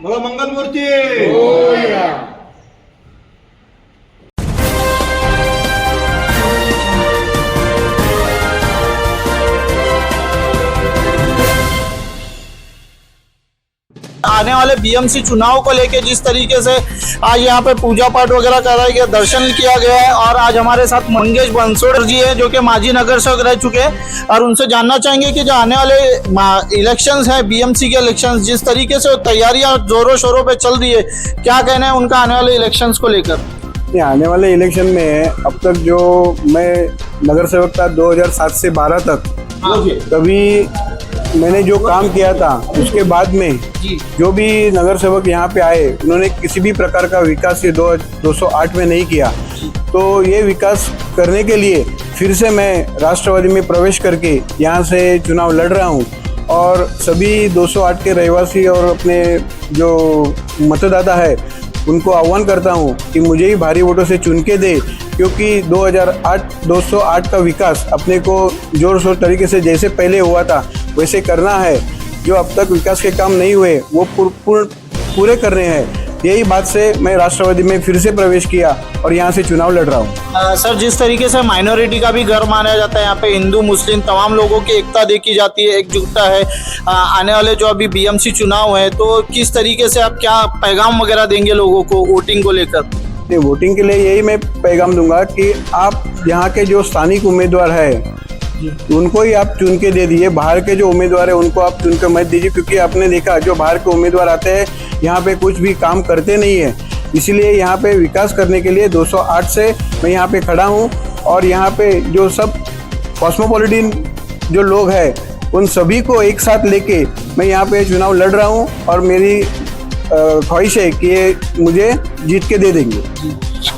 बोलो मंगल मूर्ती। आने वाले बीएमसी चुनाव को लेके जिस तरीके से आज यहाँ पे पूजा पाठ वगैरह कराया गया, दर्शन किया गया है, और आज हमारे साथ मंगेश बंसोड़ जी है जो कि माजी नगर सेवक रह चुके हैं, और उनसे जानना चाहेंगे कि जो आने वाले इलेक्शंस हैं, बीएमसी के इलेक्शंस, जिस तरीके से तैयारियां जोरों शोरों पे चल रही है, क्या कहना है उनका आने वाले इलेक्शंस को लेकर? आने वाले इलेक्शन में अब तक जो मैं नगर सेवक था 2007 से 12 तक, कभी मैंने जो काम किया था उसके बाद में जो भी नगर सेवक यहाँ पे आए उन्होंने किसी भी प्रकार का विकास ये 208 में नहीं किया। तो ये विकास करने के लिए फिर से मैं राष्ट्रवादी में प्रवेश करके यहाँ से चुनाव लड़ रहा हूँ, और सभी 208 के रहवासी और अपने जो मतदाता है उनको आह्वान करता हूँ कि मुझे ही भारी वोटों से चुन के दे, क्योंकि 208 का विकास अपने को जोर शोर तरीके से जैसे पहले हुआ था वैसे करना है। जो अब तक विकास के काम नहीं हुए वो पूरे करने हैं। यही बात से मैं राष्ट्रवादी में फिर से प्रवेश किया और यहाँ से चुनाव लड़ रहा हूँ। सर, जिस तरीके से माइनॉरिटी का भी घर माना जाता है, यहाँ पे हिंदू मुस्लिम तमाम लोगों की एकता देखी जाती है, एकजुटता है। आने वाले जो अभी बीएमसी चुनाव है, तो किस तरीके से आप क्या पैगाम वगैरह देंगे लोगों को वोटिंग को लेकर? वोटिंग के लिए यही मैं पैगाम दूंगा कि आप यहाँ के जो स्थानिक उम्मीदवार है उनको ही आप चुन के दे दीजिए। बाहर के जो उम्मीदवार है उनको आप चुन के मत दीजिए, क्योंकि आपने देखा जो बाहर के उम्मीदवार आते हैं यहाँ पे कुछ भी काम करते नहीं है। इसलिए यहाँ पे विकास करने के लिए 208 से मैं यहाँ पे खड़ा हूँ, और यहाँ पे जो सब कॉस्मोपॉलिटन जो लोग हैं उन सभी को एक साथ लेके मैं यहाँ पे चुनाव लड़ रहा हूँ, और मेरी ख्वाहिश है कि मुझे जीत के दे देंगे।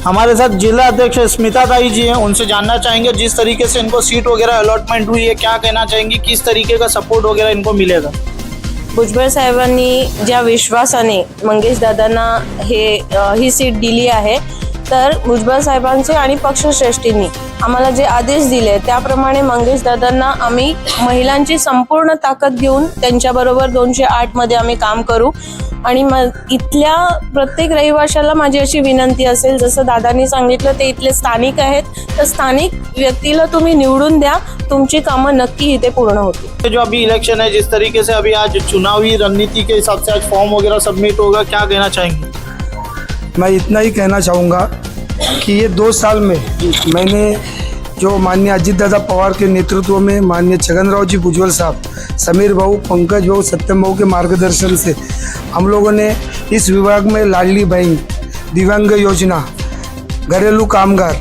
हमारे साथ जिला अध्यक्ष स्मिता ताई जी हैं, उनसे जानना चाहेंगे जिस तरीके से इनको सीट वगैरह अलॉटमेंट हुई है, क्या कहना चाहेंगी, किस तरीके का सपोर्ट वगैरह इनको मिलेगा? भुजबळ साहेबांनी ज्या विश्वासाने मंगेश दादांना ही सीट दिली आहे, तर भुजबळ साहेबांचे आणि पक्षश्रेष्ठींनी आम्हाला जे आदेश दिले त्याप्रमाणे मंगेश दादांना आम्ही महिलांची संपूर्ण ताकद घेऊन त्यांच्याबरोबर 208 मध्ये आम्ही काम करू। आणि इथल्या प्रत्येक रहिवाशाला माझी अशी विनंती असेल, जसं दादांनी सांगितलं ते इथले स्थानिक आहेत, तर स्थानिक व्यक्तीला तुम्ही निवडून द्या, तुमची कामं नक्की इथे पूर्ण होतील। जो अभी इलेक्शन है, जिस तरीके से अभी आज चुनावी रणनीति के हिसाब से आज फॉर्म वगैरह सबमिट होगा, क्या कहना चाहेंगे? मैं इतना ही कहना चाहूँगा कि ये 2 साल में मैंने जो माननीय अजीत दादा पवार के नेतृत्व में माननीय छगनराव जी भुजबल साहब, समीर भाऊ, पंकज भाऊ, सत्यम भाऊ के मार्गदर्शन से हम लोगों ने इस विभाग में लाडली बहन, दिव्यांग योजना, घरेलू कामगार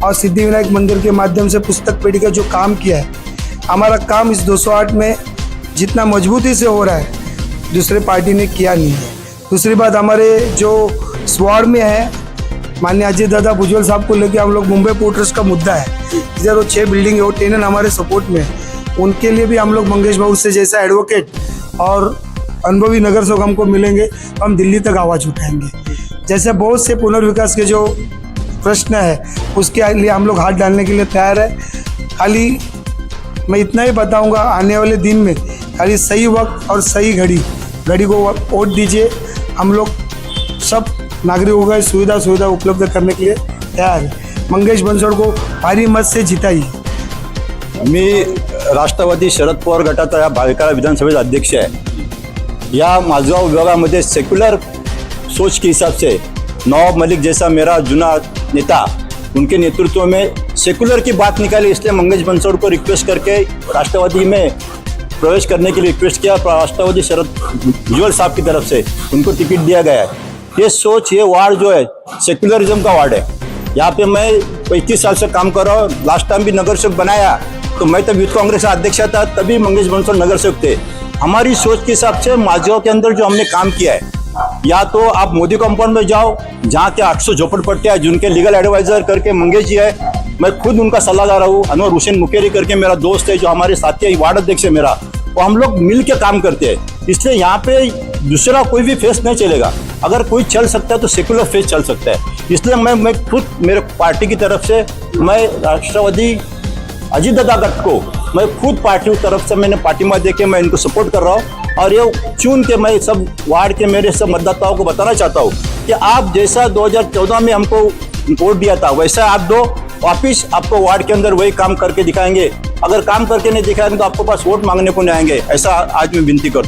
और सिद्धिविनायक मंदिर के माध्यम से पुस्तक पेटी का जो काम किया है, हमारा काम इस 208 में जितना मजबूती से हो रहा है दूसरे पार्टी ने किया नहीं है। दूसरी बात, हमारे जो स्वाड़ में है माननीय अजीत दादा भुजबल साहब को लेकर हम लोग मुंबई पोर्टर्स का मुद्दा है, इधर वो 6 बिल्डिंग है, वो टेनन हमारे सपोर्ट में है, उनके लिए भी हम लोग मंगेश भाऊ से जैसा एडवोकेट और अनुभवी नगर सेवक हमको मिलेंगे तो हम दिल्ली तक आवाज़ उठाएंगे। जैसे बहुत से पुनर्विकास के जो प्रश्न है उसके लिए हम लोग हाथ डालने के लिए तैयार है। खाली मैं इतना ही बताऊंगा, आने वाले दिन में खाली सही वक्त और सही घड़ी को वोट दीजिए। हम लोग सब नागरिकों को सुविधा उपलब्ध करने के लिए तैयार है। मंगेश बंसोड़ को भारी मत से जिताइए। मी राष्ट्रवादी शरद पवार गटाचा या भाविकाला विधानसभेचा अध्यक्ष आहे। या माझगाव विभागामध्ये सेक्युलर सोच के हिसाब से नवाब मलिक जैसा मेरा जुना नेता, उनके नेतृत्व में सेक्युलर की बात निकाली, इसलिए मंगेश बंसोड़ को रिक्वेस्ट करके राष्ट्रवादी में प्रवेश करने के लिए रिक्वेस्ट किया। राष्ट्रवादी शरद भुजबल साहब की तरफ से उनको टिकट दिया गया है। ये सोच, ये वार्ड जो है सेक्युलरिज्म का वार्ड है। यहाँ पे मैं 35 साल से काम कर रहा हूँ। लास्ट टाइम भी नगर सेवक बनाया तो मैं तब यूथ कांग्रेस का अध्यक्ष था, तभी मंगेश बंसोड़ नगर सेवक थे। हमारी सोच के हिसाब से माझगांव के अंदर जो हमने काम किया है, या तो आप मोदी कंपाउंड में जाओ जहाँ के 800 झोपड़पट्टियाँ, जिनके लीगल एडवाइजर करके मंगेश जी है, मैं खुद उनका सलाहदार हूँ। अनवर हुसैन मुकेरी करके मेरा दोस्त है, जो हमारे साथी वार्ड अध्यक्ष है मेरा, वो हम लोग मिल के काम करते हैं। इसलिए यहाँ पे दूसरा कोई भी फेस नहीं चलेगा। अगर कोई चल सकता है तो सेक्युलर फेस चल सकता है। इसलिए मैं खुद मेरे पार्टी की तरफ से मैं राष्ट्रवादी अजीत दादा गट को मैं खुद पार्टी की तरफ से मैंने पार्टी में देके मैं इनको सपोर्ट कर रहा हूँ। और ये चुन के मैं सब वार्ड के मेरे सब मतदाताओं को बताना चाहता हूँ कि आप जैसा 2014 में हमको वोट दिया था वैसा आप दो, वापिस आपको वार्ड के अंदर वही काम करके दिखाएंगे। अगर काम करके नहीं दिखाएंगे तो आपको पास वोट मांगने को नहीं आएंगे। ऐसा आज मैं विनती करता हूँ।